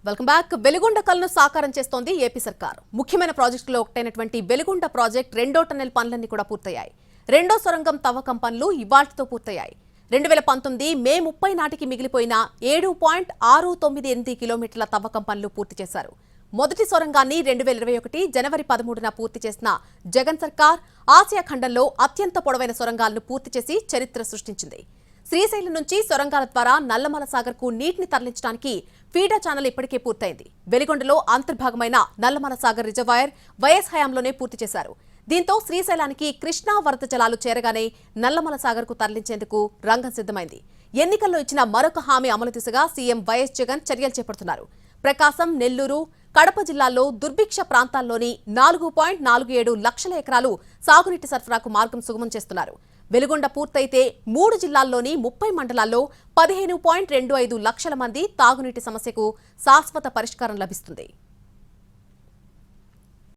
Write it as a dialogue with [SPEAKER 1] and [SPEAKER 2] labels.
[SPEAKER 1] Welcome back. Veligonda కలను సాకారం చేస్తోంది ఏపీ సర్కార్. ముఖ్యమైన ప్రాజెక్టులో ఒకటైనటువంటి వెలుగొండ ప్రాజెక్ట్ రెండో టన్నెల్ పనులన్నీ కూడా పూర్తయ్యాయి. రెండో సొరంగం తవ్వకం పనులు ఇవాళ్టితో పూర్తయ్యాయి. 2019 మే 30 నాటికి మిగిలిపోయిన 7.698 కిలోమీటర్ల తవ్వకం పనులు పూర్తి చేశారు. మొదటి సొరంగాన్ని 2021 జనవరి 13న పూర్తి చేసిన జగన్ సర్కార్ ఆసియా ఖండంలో అత్యంత పొడవైన సొరంగాలను పూర్తి చేసి చరిత్ర సృష్టించింది. శ్రీశైలం నుంచి సొరంగాల ద్వారా నల్లమల సాగర్ కు నీటిని తరలించడానికి ఫీడర్ ఛానల్ ఇప్పటికే పూర్తయింది. వెలిగొండలో అంతర్భాగమైన నల్లమల సాగర్ రిజర్వాయర్ వైఎస్ హయాంలోనే పూర్తి చేశారు. దీంతో శ్రీశైలానికి కృష్ణా వరద జలాలు చేరగానే నల్లమల సాగర్ కు తరలించేందుకు రంగం సిద్ధమైంది. ఎన్నికల్లో ఇచ్చిన మరొక హామీ అమలు దిశగా సీఎం వైఎస్ జగన్ చర్యలు చేపడుతున్నారు. ప్రకాశం, నెల్లూరు, కడప జిల్లాల్లో దుర్భిక్ష ప్రాంతాల్లోని 4.47 లక్షల ఎకరాలు సాగునీటి సరఫరాకు మార్గం సుగమం చేస్తున్నారు. వెలుగొండ పూర్తయితే 3 జిల్లాల్లోని 30 మండలాల్లో 15.25 లక్షల మంది తాగునీటి సమస్యకు శాశ్వత పరిష్కారం లభిస్తుంది.